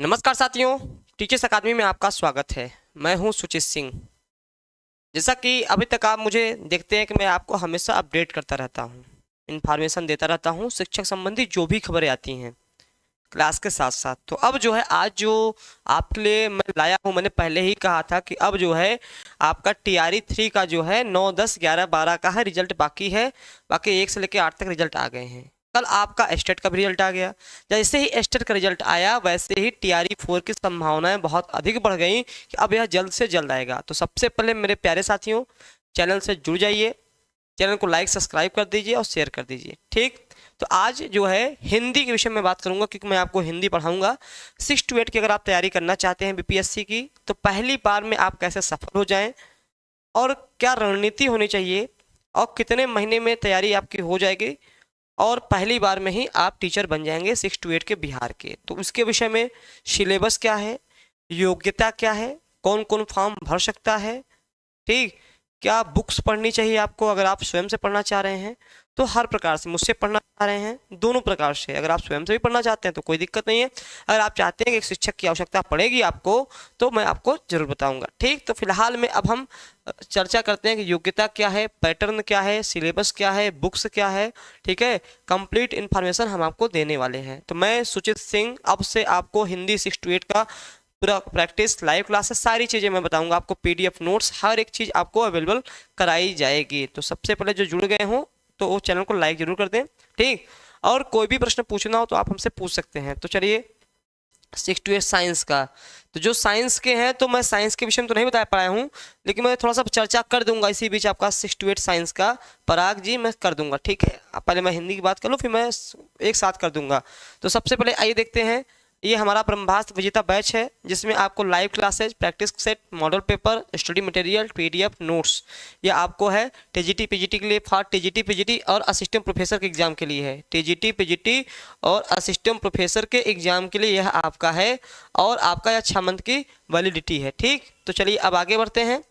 नमस्कार साथियों, टीचर्स अकादमी में आपका स्वागत है। मैं हूं सुचित सिंह। जैसा कि अभी तक आप मुझे देखते हैं कि मैं आपको हमेशा अपडेट करता रहता हूं, इन्फॉर्मेशन देता रहता हूं, शिक्षक संबंधी जो भी खबरें आती हैं क्लास के साथ साथ। तो अब जो है आज जो आपके लिए मैं लाया हूं, मैंने पहले ही कहा था कि अब जो है आपका TRE 3 का जो है 9, 10, 11, 12 का है रिजल्ट बाकी है। बाकी 1 से लेकर 8 तक रिजल्ट आ गए हैं। कल आपका एस्टेट का भी रिजल्ट आ गया। जैसे ही एस्टेट का रिजल्ट आया वैसे ही TRE 4 की संभावनाएं बहुत अधिक बढ़ गई कि अब यह जल्द से जल्द आएगा। तो सबसे पहले मेरे प्यारे साथियों, चैनल से जुड़ जाइए, चैनल को लाइक सब्सक्राइब कर दीजिए और शेयर कर दीजिए। ठीक, तो आज जो है हिंदी के विषय में बात करूंगा, क्योंकि मैं आपको हिंदी पढ़ाऊंगा। 6 to 8 की अगर आप तैयारी करना चाहते हैं BPSC की, तो पहली बार में आप कैसे सफल हो जाएं और क्या रणनीति होनी चाहिए और कितने महीने में तैयारी आपकी हो जाएगी और पहली बार में ही आप टीचर बन जाएंगे 6 to 8 के बिहार के। तो उसके विषय में सिलेबस क्या है, योग्यता क्या है, कौन कौन फॉर्म भर सकता है, ठीक, क्या बुक्स पढ़नी चाहिए आपको अगर आप स्वयं से पढ़ना चाह रहे हैं, तो हर प्रकार से मुझसे पढ़ना चाह रहे हैं, दोनों प्रकार से। अगर आप स्वयं से भी पढ़ना चाहते हैं तो कोई दिक्कत नहीं है। अगर आप चाहते हैं कि एक शिक्षक की आवश्यकता पड़ेगी आपको, तो मैं आपको जरूर बताऊंगा। ठीक, तो फिलहाल में अब हम चर्चा करते हैं कि योग्यता क्या है, पैटर्न क्या है, सिलेबस क्या है, बुक्स क्या है। ठीक है, कंप्लीट इन्फॉर्मेशन हम आपको देने वाले हैं। तो मैं सुचित सिंह अब से आपको हिंदी 6 to 8 का पूरा प्रैक्टिस, लाइव क्लासेस, सारी चीज़ें मैं बताऊंगा आपको। PDF नोट्स, हर एक चीज़ आपको अवेलेबल कराई जाएगी। तो सबसे पहले जो जुड़ गए हों तो वो चैनल को लाइक जरूर कर दें। ठीक, और कोई भी प्रश्न पूछना हो तो आप हमसे पूछ सकते हैं। तो चलिए 6 to 8 साइंस का, तो जो साइंस के हैं तो मैं साइंस के विषय में तो नहीं बता पाया हूँ, लेकिन मैं थोड़ा सा चर्चा कर दूंगा इसी बीच आपका 6 to 8 साइंस का। पराग जी मैं कर दूंगा, ठीक है। पहले मैं हिंदी की बात कर लूँ, फिर मैं एक साथ कर दूंगा। तो सबसे पहले आइए देखते हैं, ये हमारा ब्रह्मास्त्र विजेता बैच है जिसमें आपको live classes, practice set, model paper, study material, PDF notes, ये आपको है TGT PGT के लिए, फॉर TGT PGT और असिस्टेंट प्रोफेसर के एग्जाम के लिए है। TGT PGT और असिस्टेंट प्रोफेसर के एग्जाम के लिए यह आपका है, और आपका यह 6 मंथ की वैलिडिटी है। ठीक, तो चलिए अब आगे बढ़ते हैं।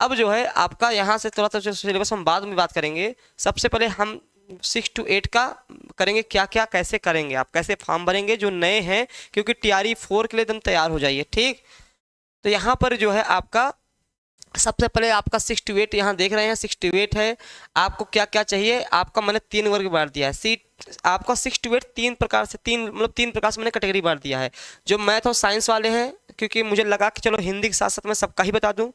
अब जो है आपका यहाँ से थोड़ा सा सिलेबस हम बाद में बात करेंगे। सबसे पहले हम 6 to 8 का करेंगे, क्या क्या कैसे करेंगे, आप कैसे फॉर्म भरेंगे जो नए हैं, क्योंकि TRE 4 के लिए एकदम तैयार हो जाइए। ठीक, तो यहाँ पर जो है आपका सबसे पहले आपका 6 to 8 यहाँ देख रहे हैं, 6 to 8 है। आपको क्या क्या चाहिए, आपका मैंने 3 वर्ग बांट दिया है। सीट आपका 6 to 8 3 प्रकार से, 3 प्रकार से मैंने कैटेगरी बांट दिया है। जो मैथ और साइंस वाले हैं, क्योंकि मुझे लगा कि चलो हिंदी के साथ साथ मैं सबका ही बता दूं।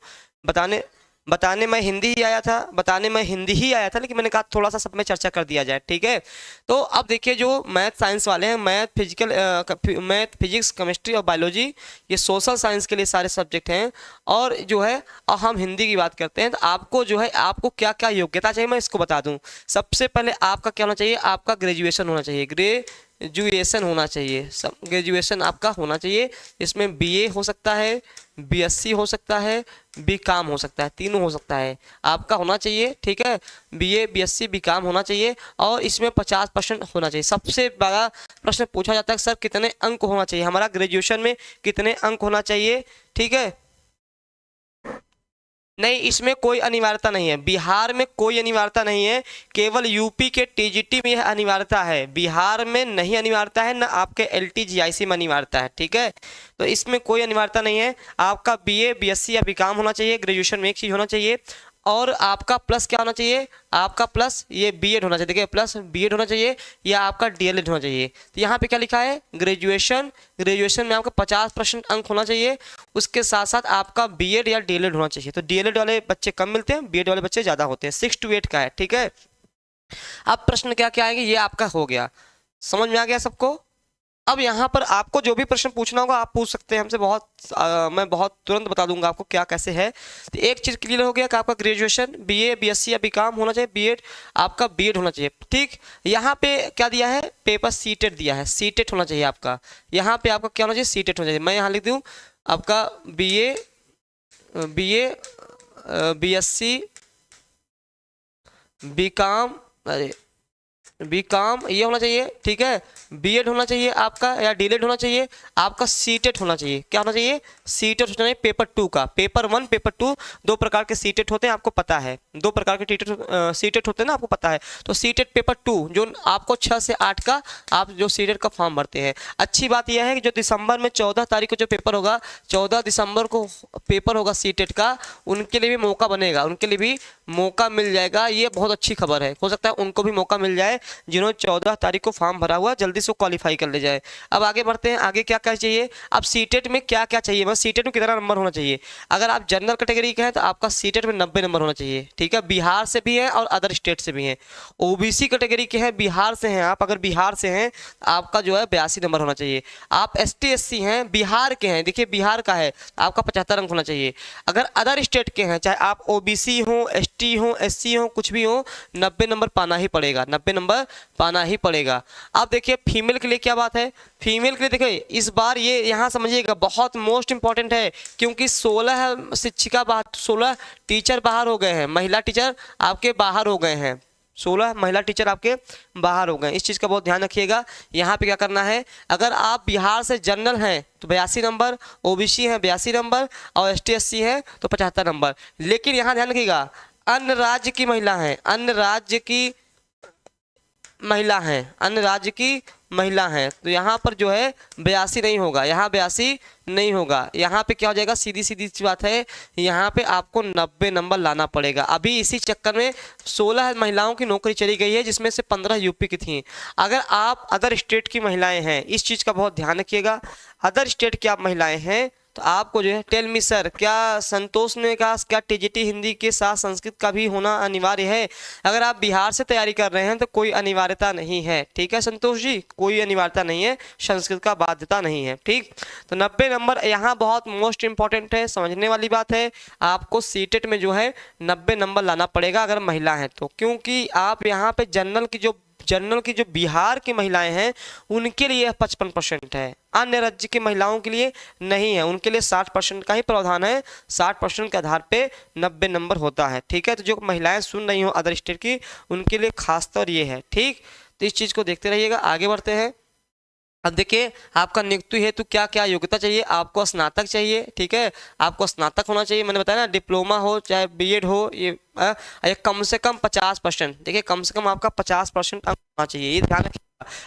बताने बताने मैं हिंदी ही आया था, लेकिन मैंने कहा थोड़ा सा सब में चर्चा कर दिया जाए। ठीक है, तो अब देखिए जो मैथ साइंस वाले हैं, मैथ फिजिक्स केमिस्ट्री और बायोलॉजी, ये सोशल साइंस के लिए सारे सब्जेक्ट हैं। और जो है अब हम हिंदी की बात करते हैं, तो आपको जो है आपको क्या क्या योग्यता चाहिए मैं इसको बता दूं। सबसे पहले आपका क्या होना चाहिए, आपका ग्रेजुएशन होना चाहिए, ग्रेजुएशन होना चाहिए, सब ग्रेजुएशन आपका होना चाहिए। इसमें BA हो सकता है, BSc हो सकता है, BCom हो सकता है, तीनों हो सकता है, आपका होना चाहिए। ठीक है, BA BSc BCom होना चाहिए, और इसमें 50% होना चाहिए। सबसे बड़ा प्रश्न पूछा जाता है सर कितने अंक होना चाहिए, हमारा ग्रेजुएशन में कितने अंक होना चाहिए। ठीक है, नहीं, इसमें कोई अनिवार्यता नहीं है, बिहार में कोई अनिवार्यता नहीं है, केवल यूपी के TGT में यह अनिवार्यता है, बिहार में नहीं अनिवार्यता है, ना आपके LT GIC में अनिवार्यता है। ठीक है, तो इसमें कोई अनिवार्यता नहीं है। आपका BA BSc या BCom होना चाहिए, ग्रेजुएशन में एक चीज होना चाहिए, और आपका प्लस क्या होना चाहिए, आपका प्लस ये B.Ed होना चाहिए। देखिए प्लस B.Ed होना चाहिए, या आपका DLED होना चाहिए। तो यहाँ पे क्या लिखा है, ग्रेजुएशन में आपका 50% अंक होना चाहिए। उसके साथ साथ आपका B.Ed या DLED होना चाहिए। तो DLED वाले बच्चे कम मिलते हैं, B.Ed वाले बच्चे ज़्यादा होते हैं। 6 to 8 का है। ठीक है, अब प्रश्न क्या क्या आएंगे, ये आपका हो गया, समझ में आ गया सबको। अब यहाँ पर आपको जो भी प्रश्न पूछना होगा आप पूछ सकते हैं हमसे, मैं बहुत तुरंत बता दूंगा आपको क्या कैसे है। तो एक चीज क्लियर हो गया कि आपका ग्रेजुएशन BA BSc या BCom होना चाहिए, B.Ed आपका B.Ed होना चाहिए। ठीक, यहाँ पे क्या दिया है, पेपर CTET दिया है, CTET होना चाहिए आपका। यहाँ पे आपका क्या होना चाहिए, CTET होना चाहिए। मैं यहाँ लिख दूँ आपका BA BSc BCom, अरे बीकॉम ये होना चाहिए, ठीक है। बीएड होना चाहिए आपका, या डीएड होना चाहिए आपका, सीटेट होना चाहिए। क्या होना चाहिए? सीटेट होना चाहिए पेपर 2 का। पेपर 1 पेपर 2 दो प्रकार के सीटेट होते हैं, आपको पता है। दो प्रकार के सीटेट होते हैं ना, आपको पता है। तो सीटेट पेपर 2 जो आपको 6 से 8 का आप जो सीटेट का फॉर्म भरते हैं। अच्छी बात यह है कि जो दिसंबर में 14 तारीख को जो पेपर होगा, 14 दिसंबर को पेपर होगा सीटेट का, उनके लिए भी मौका बनेगा, उनके लिए भी मौका मिल जाएगा। ये बहुत अच्छी खबर है, हो सकता है उनको भी मौका मिल जाए जिन्होंने 14 तारीख को फॉर्म भरा हुआ, जल्दी से क्वालिफाई कर ले जाए। अब आगे बढ़ते हैं, आगे क्या क्या चाहिए। अब सीटेट में क्या क्या चाहिए, मतलब सीटेट में कितना नंबर होना चाहिए। अगर आप जनरल कैटेगरी के हैं तो आपका सीटेट में 90 नंबर होना चाहिए, ठीक है। बिहार से भी है और अदर स्टेट से भी है। ओबीसी कैटेगरी के हैं, बिहार से हैं आप, अगर बिहार से हैं आपका जो है 82 नंबर होना चाहिए। आप ST SC हैं, बिहार के हैं, देखिए बिहार का है, आपका 75 अंक होना चाहिए। अगर अदर स्टेट के हैं, चाहे आप OBC हो, ST हो, SC हो, कुछ भी हो, 90 नंबर पाना ही पड़ेगा, 90 नंबर पाना ही पड़ेगा। अब देखिए फीमेल के लिए क्या बात है। फीमेल के लिए देखिए इस बार ये यहाँ समझिएगा बहुत मोस्ट इंपॉर्टेंट है, क्योंकि 16 शिक्षिका बाहर, 16 टीचर बाहर हो गए हैं, महिला टीचर आपके बाहर हो गए हैं, 16 महिला टीचर आपके बाहर हो गए। इस चीज़ का बहुत ध्यान रखिएगा। यहाँ पे क्या करना है, अगर आप बिहार से जनरल हैं तो 82 नंबर, OBC हैं 82 नंबर, और ST SC है तो 75 नंबर। लेकिन यहाँ ध्यान रखिएगा, अन्य राज्य की महिला हैं, अन्य राज्य की महिला हैं, अन्य राज्य की महिला हैं, तो यहाँ पर जो है 82 नहीं होगा, यहाँ 82 नहीं होगा। यहाँ पे क्या हो जाएगा, सीधी सीधी सी बात है, यहाँ पे आपको 90 नंबर लाना पड़ेगा। अभी इसी चक्कर में 16 महिलाओं की नौकरी चली गई है, जिसमें से 15 यूपी की थी। अगर आप अदर स्टेट की महिलाएं हैं, इस चीज़ का बहुत ध्यान रखिएगा, अदर स्टेट की आप महिलाएं हैं तो आपको जो है, टेल मी सर, क्या संतोष ने कहा क्या TGT हिंदी के साथ संस्कृत का भी होना अनिवार्य है? अगर आप बिहार से तैयारी कर रहे हैं तो कोई अनिवार्यता नहीं है, ठीक है संतोष जी, कोई अनिवार्यता नहीं है, संस्कृत का बाध्यता नहीं है, ठीक। तो 90 नंबर यहाँ बहुत मोस्ट इंपॉर्टेंट है, समझने वाली बात है। आपको सीटेट में जो है 90 नंबर लाना पड़ेगा अगर महिला है तो, क्योंकि आप यहाँ पे जनरल की जो बिहार की महिलाएं हैं उनके लिए 55% है, अन्य राज्य की महिलाओं के लिए नहीं है, उनके लिए 60% का ही प्रावधान है, 60% के आधार पे 90 नंबर होता है, ठीक है। तो जो महिलाएं सुन रही हो अदर स्टेट की, उनके लिए खासतौर ये है, ठीक। तो इस चीज़ को देखते रहिएगा। आगे बढ़ते हैं। अब देखिए आपका नियुक्ति हेतु क्या क्या योग्यता चाहिए। आपको स्नातक चाहिए, ठीक है, आपको स्नातक होना चाहिए, मैंने बताया ना, डिप्लोमा हो चाहे BEd हो, ये कम से कम 50%, देखिए कम से कम आपका 50% अंक होना चाहिए, ये ध्यान रखिएगा।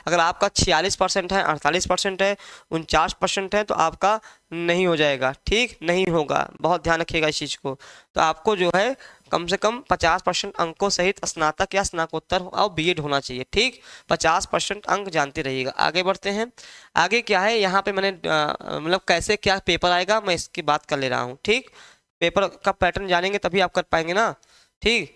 अगर आपका 46% है, 48% है, 49% है तो आपका नहीं हो जाएगा, ठीक, नहीं होगा, बहुत ध्यान रखिएगा इस चीज़ को। तो आपको जो है कम से कम 50% अंकों सहित स्नातक या स्नातकोत्तर और BEd होना चाहिए, ठीक। 50% अंक जानते रहिएगा। आगे बढ़ते हैं। आगे क्या है, यहाँ पे मैंने मतलब कैसे क्या पेपर आएगा मैं इसकी बात कर ले रहा हूँ, ठीक। पेपर का पैटर्न जानेंगे तभी आप कर पाएंगे ना, ठीक।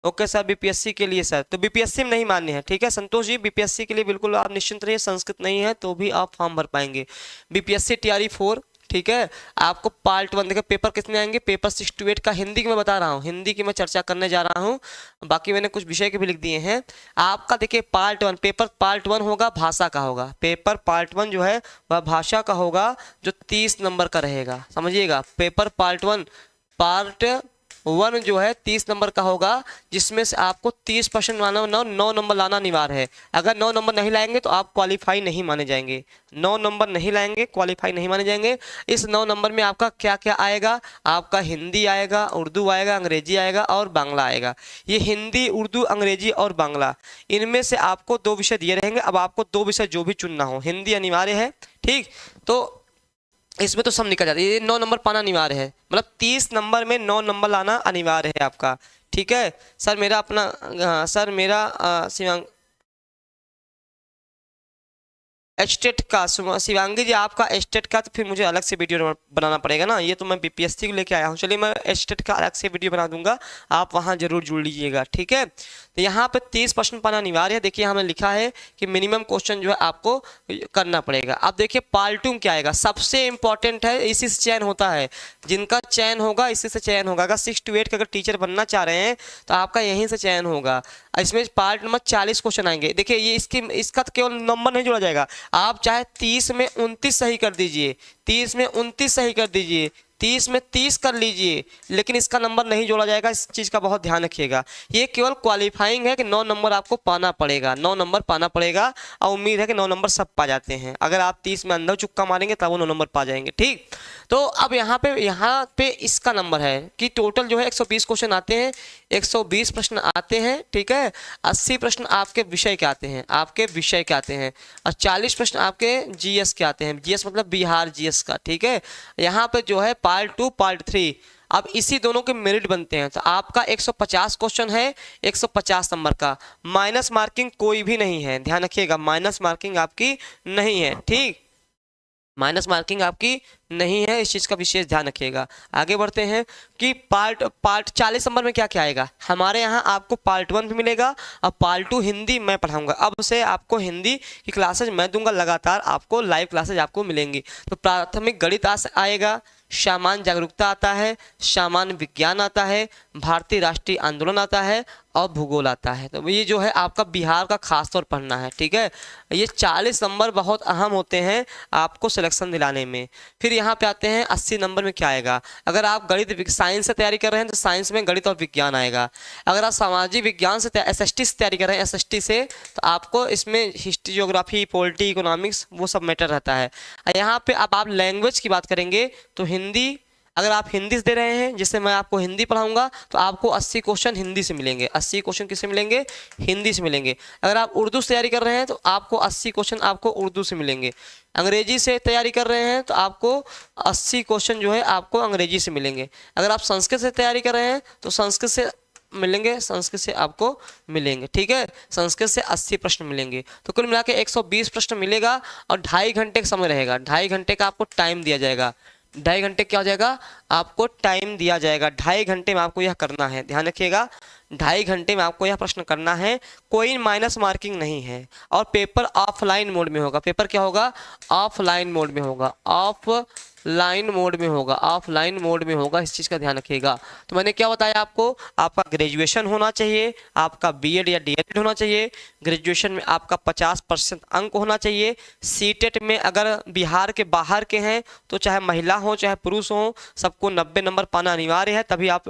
ओके सर, BPSC के लिए सर, तो BPSC में नहीं मान्य है, ठीक है संतोष जी, BPSC के लिए बिल्कुल आप निश्चिंत रहिए, संस्कृत नहीं है तो भी आप फॉर्म भर पाएंगे। BPSC TRE 4, ठीक है। आपको पार्ट 1 देखिए पेपर कितने आएंगे, पेपर 6 to 8 का हिंदी की मैं बता रहा हूँ, हिंदी की मैं चर्चा करने जा रहा हूँ, बाकी मैंने कुछ विषय के भी लिख दिए हैं। आपका देखिए पार्ट 1 पेपर, पार्ट 1 होगा भाषा का होगा, पेपर पार्ट 1 जो है वह भाषा का होगा, जो 30 नंबर का रहेगा, समझिएगा। पेपर पार्ट 1 जो है 30 नंबर का होगा, जिसमें से आपको 30% माना 9 नंबर लाना अनिवार्य है। अगर 9 नंबर नहीं लाएंगे तो आप क्वालिफाई नहीं माने जाएंगे, 9 नंबर नहीं लाएंगे क्वालिफाई नहीं माने जाएंगे। इस 9 नंबर में आपका क्या क्या आएगा, आपका हिंदी आएगा, उर्दू आएगा, अंग्रेजी आएगा और बांग्ला आएगा। ये हिंदी, उर्दू, अंग्रेजी और बांग्ला, इनमें से आपको 2 विषय दिए रहेंगे। अब आपको 2 विषय जो भी चुनना हो, हिंदी अनिवार्य है, ठीक, तो इसमें तो सब निकल जाता है, ये 9 नंबर पाना अनिवार्य है, मतलब 30 नंबर में 9 नंबर लाना अनिवार्य है आपका, ठीक है। सर मेरा अपना सर मेरा शिवांग एस्टेट का, शिवांगी जी आपका एस्टेट का, तो फिर मुझे अलग से वीडियो बनाना पड़ेगा ना, ये तो मैं BPSC को लेके आया हूँ। चलिए मैं एस्टेट का अलग से वीडियो बना दूंगा, आप वहाँ जरूर जुड़ लीजिएगा, ठीक है। तो यहाँ पे 30% पाना अनिवार्य है। देखिए हमें लिखा है कि मिनिमम क्वेश्चन जो है आपको करना पड़ेगा। अब देखिए पार्ट 2 क्या आएगा, सबसे इंपॉर्टेंट है, इसी से चयन होता है, जिनका चयन होगा इसी से चयन होगा। अगर 6 to 8 का अगर टीचर बनना चाह रहे हैं तो आपका यहीं से चयन होगा। इसमें पार्ट नंबर 40 क्वेश्चन आएंगे। देखिए ये इसका तो केवल नंबर नहीं जोड़ा जाएगा, आप चाहे 30 में 29 सही कर दीजिए, 30 में 29 सही कर दीजिए, 30 में 30 कर लीजिए, लेकिन इसका नंबर नहीं जोड़ा जाएगा, इस चीज़ का बहुत ध्यान रखिएगा। ये केवल क्वालिफाइंग है कि 9 नंबर आपको पाना पड़ेगा, 9 नंबर पाना पड़ेगा, और उम्मीद है कि 9 नंबर सब पा जाते हैं। अगर आप 30 में अंधा चुक्का मारेंगे तब वो 9 नंबर पा जाएंगे। ठीक, तो अब यहाँ पे इसका नंबर है कि टोटल जो है 120 क्वेश्चन आते हैं, 120 प्रश्न आते हैं। ठीक है, 80 प्रश्न आपके विषय के आते हैं, आपके विषय के आते हैं, और 40 प्रश्न आपके जीएस के आते हैं। जीएस मतलब बिहार जीएस का। ठीक है, यहाँ पे जो है पार्ट 2 पार्ट 3, अब इसी दोनों के मेरिट बनते हैं। तो आपका 150 क्वेश्चन है, 150 नंबर का, माइनस मार्किंग कोई भी नहीं है, ध्यान रखिएगा, माइनस मार्किंग आपकी नहीं है। ठीक, माइनस मार्किंग आपकी नहीं है, इस चीज़ का विशेष ध्यान रखिएगा। आगे बढ़ते हैं कि पार्ट 40 नंबर में क्या क्या आएगा। हमारे यहाँ आपको पार्ट 1 भी मिलेगा, और पार्ट 2 हिंदी मैं पढ़ाऊंगा। अब से आपको हिंदी की क्लासेज मैं दूंगा लगातार, आपको लाइव क्लासेज आपको मिलेंगी। तो प्राथमिक गणित आएगा, सामान्य जागरूकता आता है, सामान्य विज्ञान आता है, भारतीय राष्ट्रीय आंदोलन आता है, और भूगोल आता है। तो ये जो है आपका बिहार का खास तौर पढ़ना है। ठीक है, ये 40 नंबर बहुत अहम होते हैं आपको सिलेक्शन दिलाने में। फिर यहाँ पे आते हैं 80 नंबर में क्या आएगा। अगर आप गणित साइंस से तैयारी कर रहे हैं तो साइंस में गणित और विज्ञान आएगा। अगर आप सामाजिक विज्ञान से SST से तैयारी कर रहे हैं, SST से, तो आपको इसमें हिस्ट्री, ज्योग्राफी, पॉलिटी, इकोनॉमिक्स वो सब मैटर रहता है। यहाँ पे अब आप लैंग्वेज की बात करेंगे तो हिंदी, अगर आप हिंदी से दे रहे हैं, जिससे मैं आपको हिंदी पढ़ाऊंगा, तो आपको 80 क्वेश्चन हिंदी से मिलेंगे। 80 क्वेश्चन किससे मिलेंगे? हिंदी से मिलेंगे। अगर आप उर्दू से तैयारी कर रहे हैं तो आपको 80 क्वेश्चन आपको उर्दू से मिलेंगे। अंग्रेजी से तैयारी कर रहे हैं तो आपको 80 क्वेश्चन जो है आपको अंग्रेजी से मिलेंगे। अगर आप संस्कृत से तैयारी कर रहे हैं तो संस्कृत से मिलेंगे, संस्कृत से आपको मिलेंगे। ठीक है, संस्कृत से 80 प्रश्न मिलेंगे। तो कुल मिला के 120 प्रश्न मिलेगा, और 2.5 घंटे का समय रहेगा। 2.5 घंटे का आपको टाइम दिया जाएगा। 2.5 घंटे क्या हो जाएगा, आपको टाइम दिया जाएगा। 2.5 घंटे में आपको यह करना है, ध्यान रखिएगा, 2.5 घंटे में आपको यह प्रश्न करना है। कोई माइनस मार्किंग नहीं है, और पेपर ऑफलाइन मोड में होगा। पेपर क्या होगा? ऑफलाइन मोड में होगा, ऑफलाइन मोड में होगा, ऑफलाइन मोड में होगा। इस चीज़ का ध्यान रखिएगा। तो मैंने क्या बताया आपको, आपका ग्रेजुएशन होना चाहिए, आपका बीएड या डीएलएड होना चाहिए, ग्रेजुएशन में आपका 50% अंक होना चाहिए। सीटेट में अगर बिहार के बाहर के हैं तो चाहे महिला हो चाहे पुरुष हो, सबको 90 नंबर पाना अनिवार्य है, तभी आप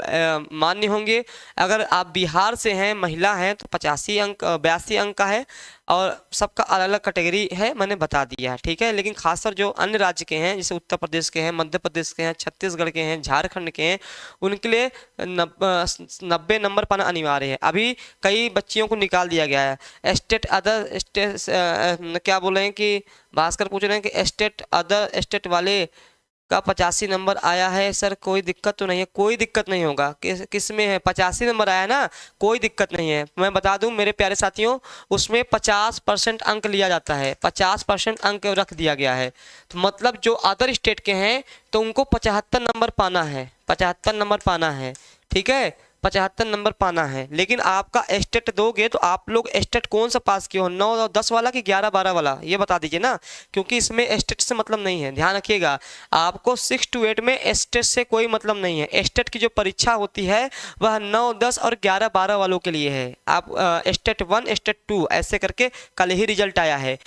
मान्य होंगे। अगर आप बिहार से हैं, महिला हैं, तो 82 अंक का है, और सबका अलग अलग कैटेगरी है, मैंने बता दिया है। ठीक है, लेकिन खासकर जो अन्य राज्य के हैं, जैसे उत्तर प्रदेश के हैं, मध्य प्रदेश के हैं, छत्तीसगढ़ के हैं, झारखंड के हैं, उनके लिए 90 नंबर पाना अनिवार्य है। अभी कई बच्चियों को निकाल दिया गया है। स्टेट अदर स्टेट क्या बोल रहे हैं कि भास्कर पूछ रहे हैं कि स्टेट अदर स्टेट वाले का 85 नंबर आया है सर, कोई दिक्कत तो नहीं है? कोई दिक्कत नहीं होगा। किस में है? 85 नंबर आया ना, कोई दिक्कत नहीं है। मैं बता दूं मेरे प्यारे साथियों, उसमें 50% अंक लिया जाता है, 50% अंक रख दिया गया है। तो मतलब जो अदर स्टेट के हैं तो उनको 75 नंबर पाना है, 75 नंबर पाना है। ठीक है, 75 नंबर पाना है। लेकिन आपका स्टेट दोगे तो आप लोग स्टेट कौन सा पास किए हो, 9 और 10 वाला कि 11-12 वाला, ये बता दीजिए ना, क्योंकि इसमें स्टेट से मतलब नहीं है। ध्यान रखिएगा, आपको 6 to 8 में स्टेट से कोई मतलब नहीं है। स्टेट की जो परीक्षा होती है वह 9, 10 और 11-12 वालों के लिए है। आप स्टेट 1 स्टेट 2 ऐसे करके कल ही रिजल्ट आया है।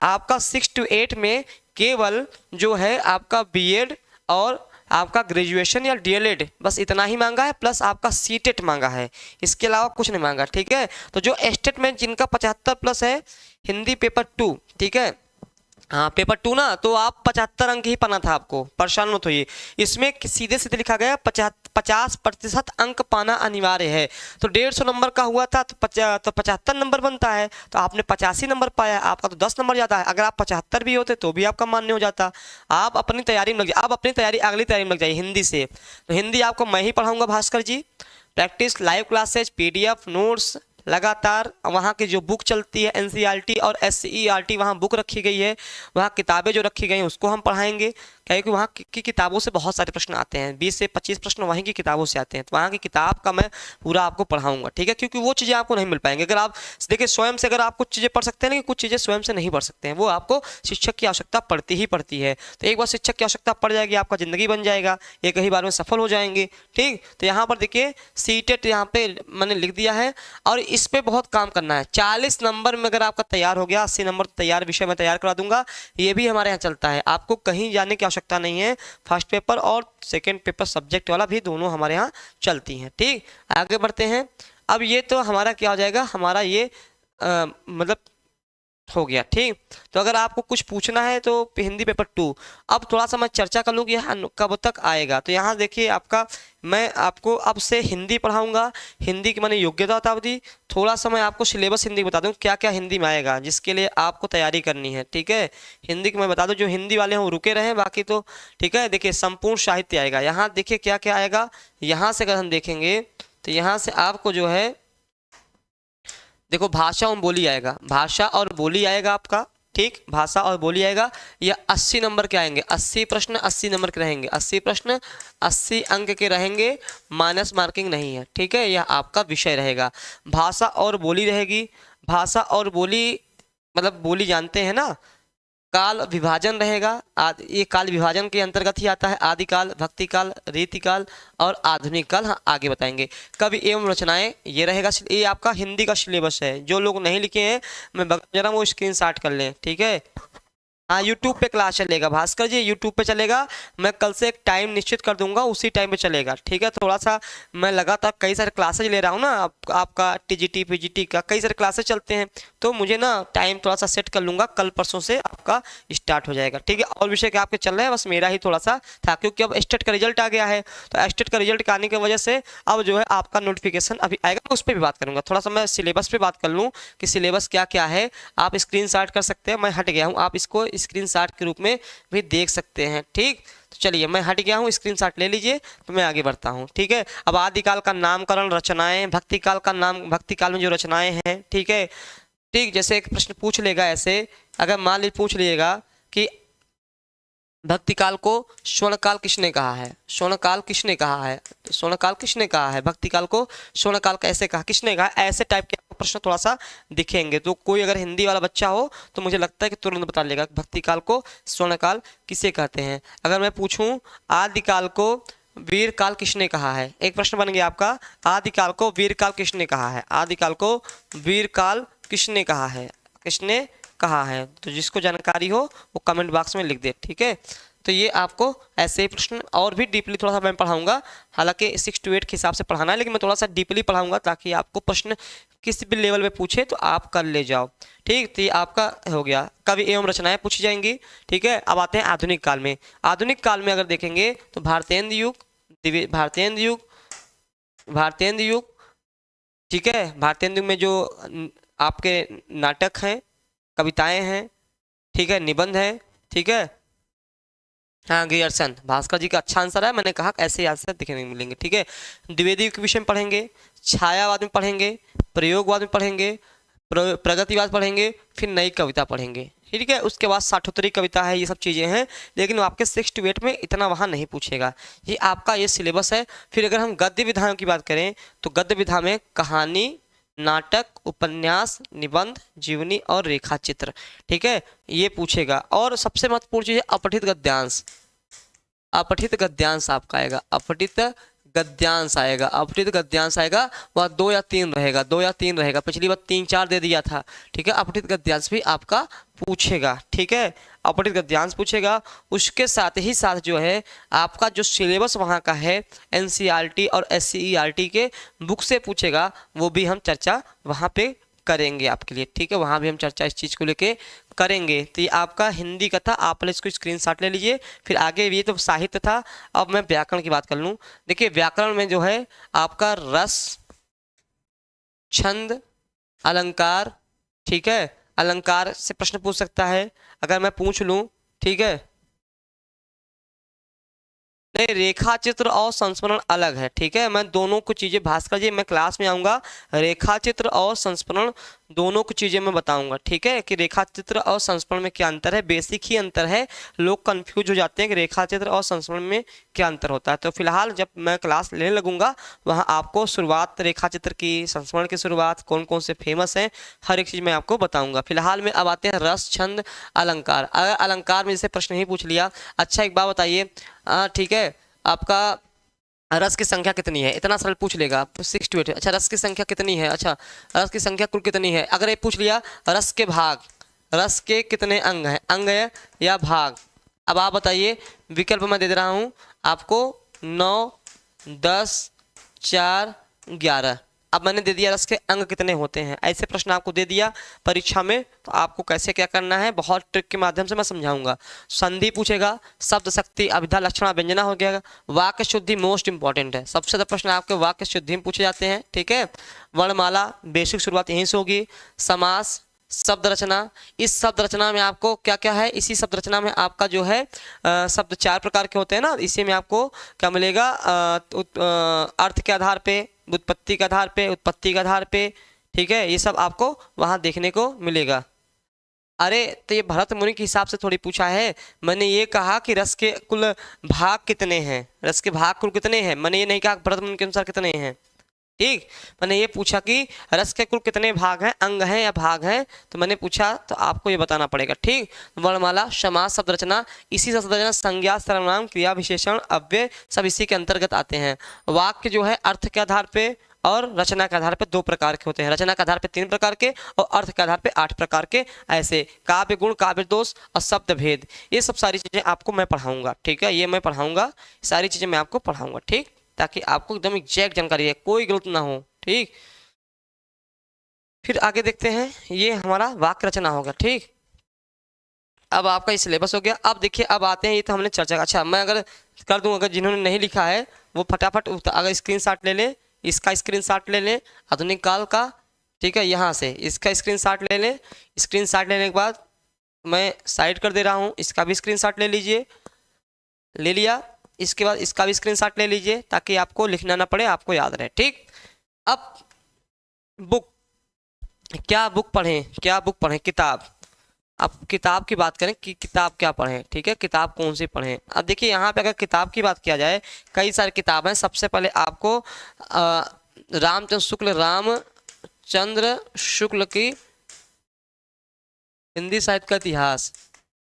आपका 6 to 8 में केवल जो है आपका बीएड और आपका ग्रेजुएशन या डीएलएड बस इतना ही मांगा है, प्लस आपका सीटेट मांगा है, इसके अलावा कुछ नहीं मांगा। ठीक है, तो जो स्टेट में जिनका 75 प्लस है, हिंदी पेपर 2, ठीक है, हाँ पेपर 2 ना, तो आप 75 अंक ही पाना था आपको, परेशान मत होइए। इसमें सीधे सीधे लिखा गया 50% अंक पाना अनिवार्य है। तो 150 नंबर का हुआ था तो 75 नंबर बनता है, तो आपने 85 नंबर पाया, आपका तो 10 नंबर जाता है। अगर आप 75 भी होते तो भी आपका मान्य हो जाता। आप अपनी तैयारी में लग जाइए, आप अपनी तैयारी अगली तैयारी में लग जाइए हिंदी से। तो हिंदी आपको मैं ही पढ़ाऊँगा Bhaskar ji, practice, live classes, PDF notes लगातार। वहाँ की जो बुक चलती है NCERT और SCERT, वहाँ बुक रखी गई है, वहाँ किताबें जो रखी गई हैं उसको हम पढ़ाएंगे, क्योंकि वहाँ की किताबों से बहुत सारे प्रश्न आते हैं, 20 से 25 प्रश्न वहीं की किताबों से आते हैं। तो वहाँ की किताब का मैं पूरा आपको पढ़ाऊंगा। ठीक है, क्योंकि वो चीज़ें आपको नहीं मिल पाएंगी। अगर आप देखिए स्वयं से अगर आप कुछ चीज़ें पढ़ सकते हैं, लेकिन कुछ चीज़ें स्वयं से नहीं पढ़ सकते हैं, वो आपको शिक्षक की आवश्यकता पड़ती ही पड़ती है। तो एक बार शिक्षक की आवश्यकता पड़ जाएगी, आपका ज़िंदगी बन जाएगा, एक ही बार में सफल हो जाएंगे। ठीक, तो यहाँ पर देखिए सीटेट यहाँ पे मैंने लिख दिया है, और इस पर बहुत काम करना है। 40 नंबर में अगर आपका तैयार हो गया, 80 नंबर तैयार विषय में तैयार करा दूंगा, ये भी हमारे यहाँ चलता है। आपको कहीं जाने की आवश्यकता आवश्यकता नहीं है। फर्स्ट पेपर और सेकेंड पेपर सब्जेक्ट वाला भी दोनों हमारे यहाँ चलती हैं। ठीक, आगे बढ़ते हैं। अब ये तो हमारा क्या हो जाएगा, हमारा ये मतलब हो गया। ठीक, तो अगर आपको कुछ पूछना है तो हिंदी पेपर 2। अब थोड़ा सा मैं चर्चा कर लूँ कि यहाँ कब तक आएगा। तो यहाँ देखिए आपका, मैं आपको अब से हिंदी पढ़ाऊंगा। हिंदी की मैंने योग्यता बता दी, थोड़ा सा मैं आपको सिलेबस हिंदी बता दूँ क्या क्या हिंदी में आएगा, जिसके लिए आपको तैयारी करनी है। ठीक है, हिंदी की मैं बता दूँ, जो हिंदी वाले हैं वो रुके रहें, बाकी तो ठीक है। देखिए संपूर्ण साहित्य आएगा, यहाँ देखिए क्या क्या आएगा। यहाँ से अगर हम देखेंगे तो यहाँ से आपको जो है देखो भाषा और बोली आएगा, भाषा और बोली आएगा आपका। ठीक, भाषा और बोली आएगा। यह 80 नंबर के आएंगे, 80 प्रश्न 80 नंबर के रहेंगे, 80 प्रश्न 80 अंक के रहेंगे, माइनस मार्किंग नहीं है। ठीक है, यह आपका विषय रहेगा। भाषा और बोली रहेगी। भाषा और बोली मतलब बोली जानते हैं ना, काल विभाजन रहेगा। ये काल विभाजन के अंतर्गत ही आता है। आदिकाल, भक्तिकाल, रीतिकाल और आधुनिक काल। हाँ, आगे बताएंगे। कवि एवं रचनाएं, ये रहेगा। ये आपका हिंदी का सिलेबस है। जो लोग नहीं लिखे हैं मैं जरा वो स्क्रीनशॉट कर लें। ठीक है, हाँ यूट्यूब पे क्लास चलेगा भास्कर जी, यूट्यूब पे चलेगा। मैं कल से एक टाइम निश्चित कर दूंगा, उसी टाइम पे चलेगा। ठीक है, थोड़ा सा मैं लगातार कई सारे क्लासेज ले रहा हूँ ना, आपका टीजीटी पीजीटी का कई सारे क्लासेज चलते हैं, तो मुझे ना टाइम थोड़ा सा सेट कर लूँगा, कल परसों से आपका स्टार्ट हो जाएगा। ठीक है, और विषय के आपके चल रहे हैं, बस मेरा ही थोड़ा सा था क्योंकि अब स्टेट का रिजल्ट आ गया है। तो स्टेट का रिजल्ट आने की वजह से अब जो है आपका नोटिफिकेशन अभी आएगा, उस पर भी बात करूँगा। थोड़ा सा मैं सिलेबस पे बात कर लूँ कि सिलेबस क्या क्या है। आप स्क्रीनशॉट कर सकते हैं, मैं हट गया हूँ, आप इसको स्क्रीनशॉट के रूप में भी देख सकते हैं। ठीक, तो चलिए मैं हट गया हूँ, स्क्रीनशॉट ले लीजिए, तो मैं आगे बढ़ता हूँ। ठीक है, अब आदिकाल का नामकरण, रचनाएं, भक्तिकाल का नाम, भक्तिकाल में जो रचनाएं हैं। ठीक है, ठीक, जैसे एक प्रश्न पूछ लेगा ऐसे, अगर मान लीजिए पूछ लीजिएगा कि भक्तिकाल को स्वर्णकाल किसने कहा है, स्वर्णकाल किसने कहा है, तो स्वर्णकाल किसने कहा है, भक्तिकाल को स्वर्णकाल कैसे कहा, किसने कहा, ऐसे टाइप के आपको प्रश्न थोड़ा सा दिखेंगे। तो कोई अगर हिंदी वाला बच्चा हो तो मुझे लगता है कि तुरंत बता लेगा भक्तिकाल को स्वर्णकाल किसे कहते हैं। अगर मैं पूछूं आदिकाल को वीरकाल किसने कहा है, एक प्रश्न बन गया आपका, आदिकाल को वीरकाल किसने कहा है, आदिकाल को वीरकाल किसने कहा है, किसने कहा है। तो जिसको जानकारी हो वो कमेंट बॉक्स में लिख दे। ठीक है, तो ये आपको ऐसे ही प्रश्न और भी डीपली थोड़ा सा मैं पढ़ाऊंगा, हालांकि 6 to 8 के हिसाब से पढ़ाना है, लेकिन मैं थोड़ा सा डीपली पढ़ाऊंगा ताकि आपको प्रश्न किसी भी लेवल पे पूछे तो आप कर ले जाओ। ठीक, तो ये आपका हो गया, कवि एवं रचनाएं पूछी जाएंगी। ठीक है, अब आते हैं आधुनिक काल में। आधुनिक काल में अगर देखेंगे तो भारतेंद्र युग, भारतेंद्र युग, भारतेंद्र युग। ठीक है, भारतेंद्र युग में जो आपके नाटक हैं, कविताएं हैं, ठीक है, निबंध है। ठीक है, हाँ ग्रियर्सन, भास्कर जी का अच्छा आंसर है, मैंने कहा ऐसे आंसर दिखने को मिलेंगे। ठीक है, द्विवेदी के विषय में पढ़ेंगे, छायावाद में पढ़ेंगे, प्रयोगवाद में पढ़ेंगे, प्रगतिवाद पढ़ेंगे, फिर नई कविता पढ़ेंगे। ठीक है, उसके बाद साठोत्तरी कविता है, ये सब चीज़ें हैं, लेकिन आपके 6 to 8 में इतना वहाँ नहीं पूछेगा। ये आपका ये सिलेबस है। फिर अगर हम गद्य विधाओं की बात करें तो गद्य विधा में कहानी, नाटक, उपन्यास, निबंध, जीवनी और रेखा चित्र। ठीक है, ये पूछेगा। और सबसे महत्वपूर्ण चीज है अपठित गद्यांश। अपठित गद्यांश आपका आएगा, अपठित गद्यांश आएगा, अपठित गद्यांश आएगा। वह 2 या 3 रहेगा, 2 या 3 रहेगा, पिछली बार 3-4 दे दिया था। ठीक है, अपठित गद्यांश भी आपका पूछेगा। ठीक है, अपठित गद्यांश पूछेगा। उसके साथ ही साथ जो है आपका जो सिलेबस वहाँ का है एनसीईआरटी और एससीईआरटी के बुक से पूछेगा, वो भी हम चर्चा वहाँ पे करेंगे आपके लिए। ठीक है, वहाँ भी हम चर्चा इस चीज़ को लेके करेंगे। तो ये आपका हिंदी का था, आप इसको स्क्रीनशॉट ले लीजिए। फिर आगे ये तो साहित्य था, अब मैं व्याकरण की बात कर लूँ। देखिए व्याकरण में जो है आपका रस, छंद, अलंकार। ठीक है, अलंकार से प्रश्न पूछ सकता है अगर मैं पूछ लूं। ठीक है, नहीं रेखा चित्र और संस्मरण अलग है। ठीक है, मैं दोनों को चीजें भास्कर जी मैं क्लास में आऊंगा, रेखा चित्र और संस्मरण दोनों को चीजें मैं बताऊंगा। ठीक है, कि रेखा चित्र और संस्मरण में क्या अंतर है, बेसिक ही अंतर है। लोग कंफ्यूज हो जाते हैं कि रेखा चित्र और संस्मरण में क्या अंतर होता है। तो फिलहाल जब मैं क्लास लेने लगूंगा वहाँ आपको शुरुआत रेखा चित्र की, संस्मरण की शुरुआत, कौन कौन से फेमस हैं, हर एक चीज मैं आपको बताऊंगा। फिलहाल में अब आते हैं रस, छंद, अलंकार। अगर अलंकार में जैसे प्रश्न ही पूछ लिया, अच्छा एक बात बताइए, ठीक है, आपका रस की संख्या कितनी है, इतना सरल पूछ लेगा 6 to 8। अच्छा रस की संख्या कितनी है, अच्छा रस की संख्या कुल कितनी है। अगर ये पूछ लिया रस के भाग, रस के कितने अंग हैं, अंग है या भाग, अब आप बताइए, विकल्प मैं दे रहा हूँ आपको 9, 10, 4, 11। अब मैंने दे दिया रस के अंग कितने होते हैं, ऐसे प्रश्न आपको दे दिया परीक्षा में, तो आपको कैसे क्या करना है बहुत ट्रिक के माध्यम से मैं समझाऊंगा। संधि पूछेगा, शब्द शक्ति अभिधा लक्षणा व्यंजना हो गया, वाक्य शुद्धि मोस्ट इंपॉर्टेंट है, सबसे ज्यादा प्रश्न आपके वाक्य शुद्धि में पूछे जाते हैं, ठीक है। वर्णमाला बेसिक शुरुआत यहीं से होगी। समास, शब्द रचना, इस शब्द रचना में आपको क्या क्या है, इसी शब्द रचना में आपका जो है शब्द 4 प्रकार के होते हैं ना, इसी में आपको क्या मिलेगा, अर्थ के आधार पे, उत्पत्ति के आधार पे, उत्पत्ति के आधार पे, ठीक है, ये सब आपको वहां देखने को मिलेगा। अरे तो ये भरत मुनि के हिसाब से थोड़ी पूछा है, मैंने ये कहा कि रस के कुल भाग कितने हैं, रस के भाग कुल कितने हैं, मैंने ये नहीं कहा भरत मुनि के अनुसार कितने हैं, ठीक। मैंने ये पूछा कि रस के कुल कितने भाग हैं, अंग हैं या भाग हैं, तो मैंने पूछा तो आपको ये बताना पड़ेगा, ठीक। वर्णमाला, समास, शब्द रचना, इसी शब्द रचना संज्ञा, सर्वनाम, क्रिया, विशेषण, अव्यय सब इसी के अंतर्गत आते हैं। वाक्य जो है अर्थ के आधार पे और रचना के आधार पे 2 प्रकार के होते हैं, रचना के आधार पे 3 प्रकार के और अर्थ के आधार पे 8 प्रकार के, ऐसे काव्य गुण, काव्य दोष और शब्द भेद, ये सब सारी चीजें आपको मैं पढ़ाऊंगा, ठीक है, ये मैं पढ़ाऊंगा, सारी चीजें मैं आपको पढ़ाऊंगा, ठीक, ताकि आपको एकदम एग्जैक्ट जानकारी है, कोई गलत ना हो, ठीक। फिर आगे देखते हैं, ये हमारा वाक्य रचना होगा, ठीक। अब आपका ये सिलेबस हो गया। अब देखिए, अब आते हैं, ये तो हमने चर्चा, अच्छा मैं अगर कर दूं, अगर जिन्होंने नहीं लिखा है वो फटाफट अगर स्क्रीनशॉट ले लें, इसका स्क्रीनशॉट ले लें आधुनिक काल का, ठीक है, यहाँ से इसका स्क्रीनशॉट ले लें। स्क्रीनशॉट लेने के बाद मैं साइड कर दे रहा हूँ, इसका भी स्क्रीनशॉट ले लीजिए, ले लिया, इसके बाद इसका भी स्क्रीनशॉट ले लीजिए ताकि आपको लिखना ना पड़े, आपको याद रहे, ठीक। अब बुक, क्या बुक पढ़ें, क्या बुक पढ़ें, किताब। अब किताब की बात करें कि किताब क्या पढ़ें, ठीक है, किताब कौन सी पढ़ें। अब देखिए यहाँ पे अगर किताब की बात किया जाए, कई सारी किताब हैं। सबसे पहले आपको रामचंद्र शुक्ल की हिंदी साहित्य का इतिहास,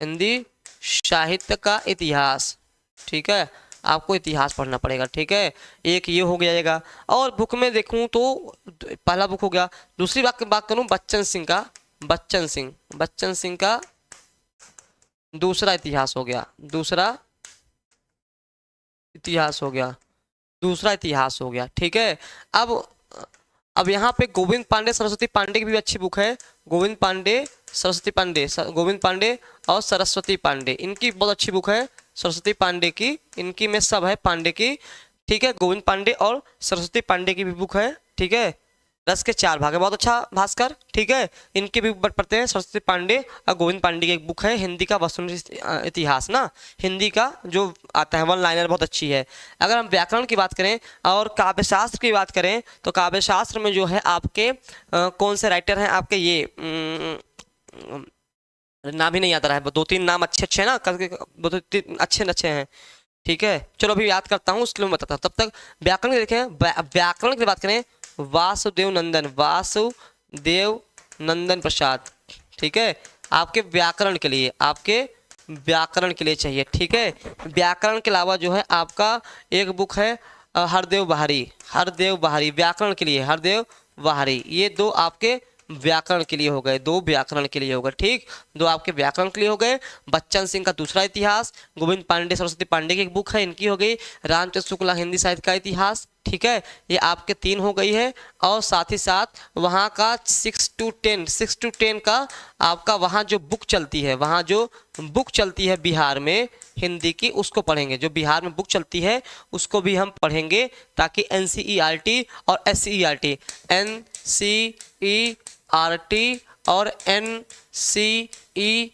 हिंदी साहित्य का इतिहास, ठीक है, आपको इतिहास पढ़ना पड़ेगा, ठीक है, एक ये हो जाएगा। और बुक में देखूं तो पहला बुक हो गया। दूसरी बात करूं बच्चन सिंह का, बच्चन सिंह का दूसरा इतिहास हो गया, दूसरा इतिहास हो गया, ठीक है। अब यहाँ पे गोविंद पांडे सरस्वती पांडे की भी अच्छी बुक है, गोविंद पांडे और सरस्वती पांडे, इनकी बहुत अच्छी बुक है, सरस्वती पांडे की, इनकी में सब है पांडे की, ठीक है, गोविंद पांडे और सरस्वती पांडे की भी बुक है, ठीक है। रस के 4 भाग है, बहुत अच्छा भास्कर, ठीक है, इनके भी पढ़ते हैं, सरस्वती पांडे और गोविंद पांडे की एक बुक है हिंदी का वसुंधरी इतिहास ना, हिंदी का जो आता है 1 लाइनर, बहुत अच्छी है। अगर हम व्याकरण की बात करें और काव्यशास्त्र की बात करें तो काव्यशास्त्र में जो है आपके कौन से राइटर हैं आपके, ये नाम ही नहीं आता है, 2-3 नाम अच्छे हैं ना, 2-3 अच्छे हैं, ठीक है। चलो अभी याद करता हूँ, उसके लिए मैं बताता हूँ, तब तक व्याकरण की देखें। व्याकरण की बात करें, वासुदेव नंदन प्रसाद, ठीक है, आपके व्याकरण के लिए चाहिए, ठीक है। व्याकरण के अलावा जो है आपका एक बुक है हरदेव बहारी, व्याकरण के लिए हरदेव बहारी, ये 2 आपके व्याकरण के लिए हो गए, 2 व्याकरण के लिए हो गए, ठीक, 2 आपके व्याकरण के लिए हो गए। बच्चन सिंह का दूसरा इतिहास, गोविंद पांडे सरस्वती पांडे की एक बुक है, इनकी हो गई। रामचंद्र शुक्ला हिंदी साहित्य का इतिहास, ठीक है, ये आपके 3 हो गई है। और साथ ही साथ वहाँ का 6 to 10 का आपका वहाँ जो बुक चलती है बिहार में हिंदी की, उसको पढ़ेंगे, जो बिहार में बुक चलती है उसको भी हम पढ़ेंगे, ताकि NCERT और SCERT, NCERT और NCERT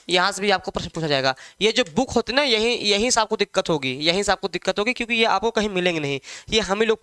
यहाँ से भी आपको प्रश्न पूछा जाएगा। ये जो बुक होती है ना, यहीं से आपको दिक्कत होगी, क्योंकि ये आपको कहीं मिलेंगे नहीं, ये हम ही लोग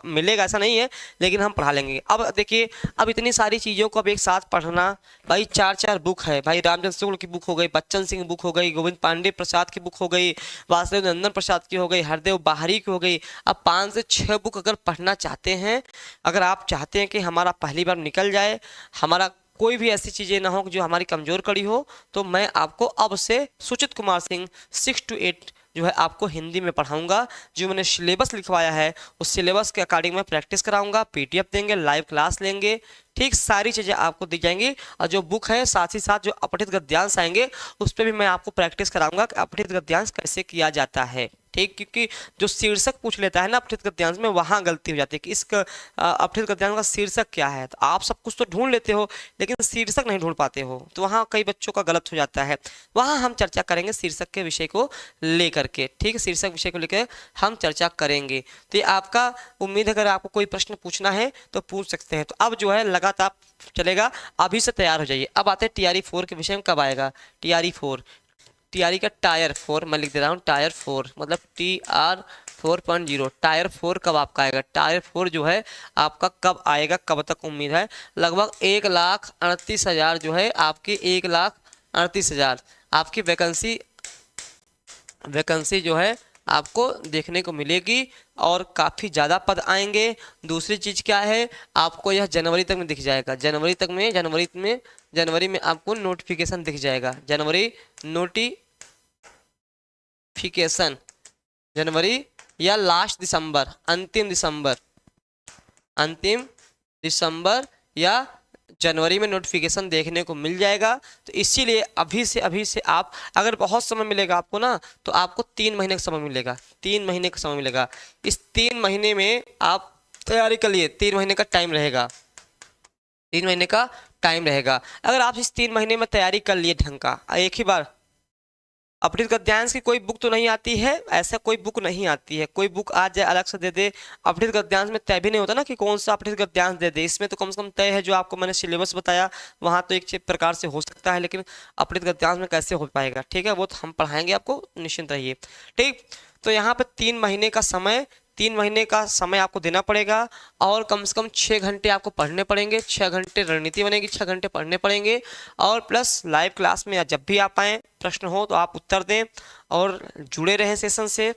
मिलेगा ऐसा नहीं है, लेकिन हम पढ़ा लेंगे। अब देखिए, अब इतनी सारी चीज़ों को अब एक साथ पढ़ना, भाई 4 बुक है भाई, रामचंद्र शुक्ल की बुक हो गई, बच्चन सिंह की बुक हो गई, गोविंद पांडे प्रसाद की बुक हो गई, वासुदेव नंदन प्रसाद की हो गई, हरदेव बहारी की हो गई। अब 5 से 6 बुक अगर पढ़ना चाहते हैं, अगर आप चाहते हैं कि हमारा पहली बार निकल जाए, हमारा कोई भी ऐसी चीज़ें ना हो जो हमारी कमज़ोर कड़ी हो, तो मैं आपको अब से सुचित कुमार सिंह 6 to 8 जो है आपको हिंदी में पढ़ाऊंगा। जो मैंने सिलेबस लिखवाया है उस सिलेबस के अकॉर्डिंग मैं प्रैक्टिस कराऊंगा, पीडीएफ देंगे, लाइव क्लास लेंगे, ठीक सारी चीज़ें आपको दी जाएंगी। और जो बुक है साथ ही साथ जो अपठित गद्यांश आएंगे उस पर भी मैं आपको प्रैक्टिस कराऊंगा कि अपठित गद्यांश कैसे किया जाता है, ठीक। क्योंकि जो शीर्षक पूछ लेता है ना अपठित गद्यांश में, वहां गलती हो जाती है कि इस अपठित गद्यांश का शीर्षक क्या है। तो आप सब कुछ तो ढूंढ लेते हो लेकिन शीर्षक नहीं ढूंढ पाते हो, तो वहाँ कई बच्चों का गलत हो जाता है। वहाँ हम चर्चा करेंगे शीर्षक के विषय को लेकर के, ठीक है, शीर्षक विषय को लेकर हम चर्चा करेंगे। तो ये आपका उम्मीद है अगर आपको कोई प्रश्न पूछना है तो पूछ सकते हैं। तो अब जो है लगातार चलेगा, अभी से तैयार हो जाइए। अब आते हैं टीआरई 4 के विषय में। कब आएगा टीआरई 4? टीआरई का टायर 4 मैं लिख दे रहा हूँ, टायर 4 मतलब TR 4.0। टायर 4 कब आपका आएगा? टायर 4 जो है आपका कब आएगा, कब तक उम्मीद है? लगभग 1,38,000 जो है आपकी 1,38,000 आपकी वैकेंसी जो है आपको देखने को मिलेगी और काफ़ी ज़्यादा पद आएंगे। दूसरी चीज़ क्या है, आपको यह जनवरी तक में दिख जाएगा। जनवरी में आपको नोटिफिकेशन दिख जाएगा। नोटिफिकेशन जनवरी या लास्ट दिसंबर, अंतिम दिसंबर या जनवरी में नोटिफिकेशन देखने को मिल जाएगा। तो इसीलिए अभी से आप, अगर बहुत समय मिलेगा आपको ना, तो आपको 3 महीने का समय मिलेगा। 3 महीने का समय मिलेगा। इस 3 महीने में आप तैयारी कर लिए। 3 महीने का टाइम रहेगा। 3 महीने का टाइम रहेगा। अगर आप इस 3 महीने में तैयारी कर लिए ढंग का, एक ही बार अपठित गद्यांश की कोई बुक तो नहीं आती है, ऐसा कोई बुक नहीं आती है। कोई बुक आ जाए अलग से दे दे, अपठित गद्यांश में तय भी नहीं होता ना कि कौन सा अपठित गद्यांश दे दे। इसमें तो कम से कम तय है, जो आपको मैंने सिलेबस बताया वहाँ तो एक प्रकार से हो सकता है, लेकिन अपठित गद्यांश में कैसे हो पाएगा, ठीक है, वो तो हम पढ़ाएंगे आपको, निश्चिंत रहिए, ठीक। तो यहाँ पे 3 महीने का समय आपको देना पड़ेगा और कम से कम 6 घंटे आपको पढ़ने पड़ेंगे। 6 घंटे रणनीति बनेगी, 6 घंटे पढ़ने पड़ेंगे। और प्लस लाइव क्लास में या जब भी आप आएँ, प्रश्न हो तो आप उत्तर दें और जुड़े रहें सेशन से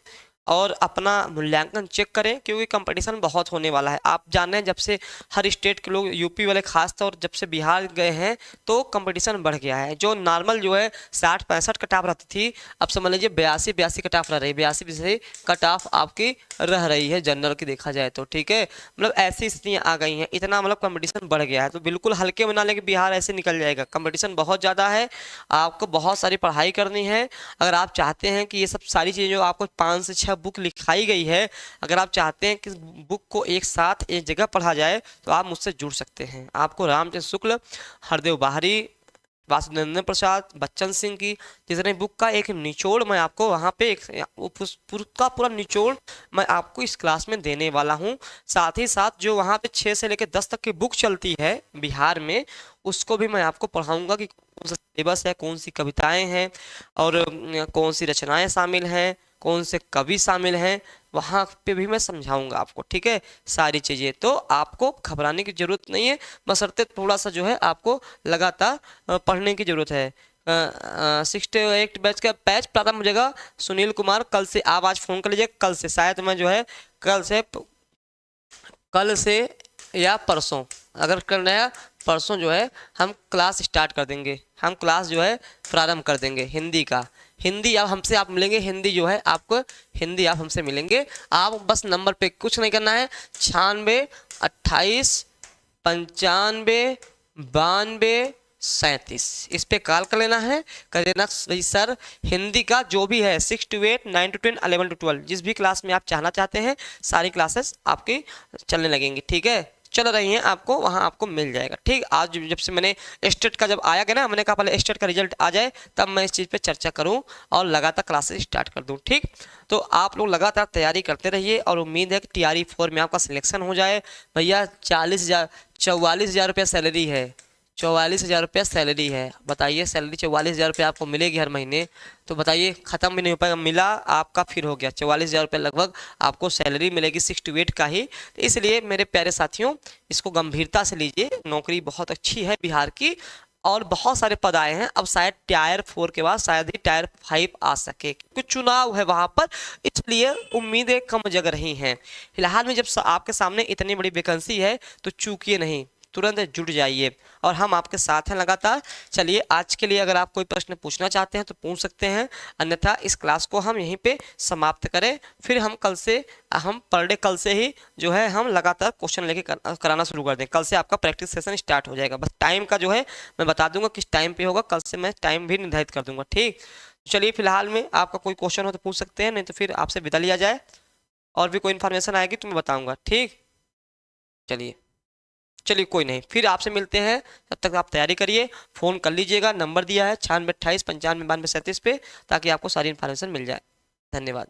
और अपना मूल्यांकन चेक करें, क्योंकि कंपटीशन बहुत होने वाला है। आप जान रहे हैं जब से हर स्टेट के लोग, यूपी वाले खास तौर जब से बिहार गए हैं तो कंपटीशन बढ़ गया है। जो नॉर्मल जो है 60-65 कट ऑफ रहती थी, अब समझ लीजिए 82 कट ऑफ रह रही है। 82 कट ऑफ आपकी रह रही है जनरल की देखा जाए तो, ठीक है। मतलब ऐसी स्थितियाँ आ गई हैं, इतना मतलब कंपटीशन बढ़ गया है। तो बिल्कुल हल्के में ना लेके बिहार ऐसे निकल जाएगा, कंपटीशन बहुत ज़्यादा है। आपको बहुत सारी पढ़ाई करनी है। अगर आप चाहते हैं कि ये सब सारी चीज़ें जो आपको 5 से 6 बुक लिखाई गई है, अगर आप चाहते हैं कि बुक को एक साथ एक जगह पढ़ा जाए तो आप मुझसे जुड़ सकते हैं। आपको रामचंद्र शुक्ल, हरदेव बाहरी, वासुदेव प्रसाद, बच्चन सिंह की जितने बुक का एक निचोड़ मैं आपको वहाँ पे पूरा निचोड़ मैं आपको इस क्लास में देने वाला हूँ। साथ ही साथ जो वहाँ पे 6 से लेकर 10 तक की बुक चलती है बिहार में, उसको भी मैं आपको पढ़ाऊँगा कि कौन सा सिलेबस है, कौन सी कविताएँ हैं और कौन सी रचनाएँ शामिल हैं, कौन से कवि शामिल हैं, वहाँ पे भी मैं समझाऊंगा आपको, ठीक है, सारी चीज़ें। तो आपको घबराने की ज़रूरत नहीं है, बशर्ते थोड़ा सा जो है आपको लगातार पढ़ने की ज़रूरत है। 68 बैच का बैच प्रारंभ हो जाएगा। सुनील कुमार, कल से आप आज फ़ोन कर लीजिए, कल से शायद मैं जो है कल से या परसों, अगर करना है परसों जो है हम क्लास स्टार्ट कर देंगे, हम क्लास जो है प्रारंभ कर देंगे हिंदी का। हिंदी अब हमसे आप मिलेंगे, हिंदी जो है आपको, हिंदी आप हमसे मिलेंगे। आप बस नंबर पे कुछ नहीं करना है, 96 28 95 92 37 इस पे कॉल कर लेना है, कर देना सर हिंदी का जो भी है 6 to 8 9 to 10 11 to 12 जिस भी क्लास में आप चाहना चाहते हैं सारी क्लासेस आपकी चलने लगेंगी, ठीक है, चल रही हैं, आपको वहाँ आपको मिल जाएगा, ठीक। आज जब से मैंने स्टेट का जब आया गया ना, मैंने कहा पहले स्टेट का रिजल्ट आ जाए तब मैं इस चीज़ पे चर्चा करूँ और लगातार क्लासेस स्टार्ट कर दूँ, ठीक। तो आप लोग लगातार तैयारी करते रहिए और उम्मीद है कि TRE 4 में आपका सिलेक्शन हो जाए। भैया 44,000 रुपया सैलरी है, 44,000 रुपया सैलरी है। बताइए सैलरी 44,000 रुपया आपको मिलेगी हर महीने, तो बताइए ख़त्म भी नहीं हो पाएगा, मिला आपका फिर हो गया। 44,000 रुपया लगभग आपको सैलरी मिलेगी 6 to 8 का ही। तो इसलिए मेरे प्यारे साथियों इसको गंभीरता से लीजिए, नौकरी बहुत अच्छी है बिहार की और बहुत सारे पद आए हैं। अब शायद टायर 4 के बाद शायद ही टायर 5 आ सके, क्योंकि चुनाव है वहाँ पर, इसलिए उम्मीदें कम जग रही हैं। फिलहाल में जब आपके सामने इतनी बड़ी वैकेंसी है तो चूकिए नहीं, तुरंत जुड़ जाइए और हम आपके साथ हैं लगातार। चलिए आज के लिए अगर आप कोई प्रश्न पूछना चाहते हैं तो पूछ सकते हैं, अन्यथा इस क्लास को हम यहीं पे समाप्त करें। फिर हम कल से हम पर डे कल से ही जो है हम लगातार क्वेश्चन लेके कराना शुरू कर दें। कल से आपका प्रैक्टिस सेशन स्टार्ट हो जाएगा। बस टाइम का जो है मैं बता दूंगा किस टाइम पे होगा, कल से मैं टाइम भी निर्धारित कर दूंगा। ठीक, चलिए फिलहाल में आपका कोई क्वेश्चन हो तो पूछ सकते हैं, नहीं तो फिर आपसे विदा लिया जाए। और भी कोई इन्फॉर्मेशन आएगी तो मैं बताऊंगा। ठीक, चलिए चलिए कोई नहीं, फिर आपसे मिलते हैं। तब तक आप तैयारी करिए, फ़ोन कर लीजिएगा, नंबर दिया है 9628 95 92 37 पे, ताकि आपको सारी इन्फॉर्मेशन मिल जाए। धन्यवाद।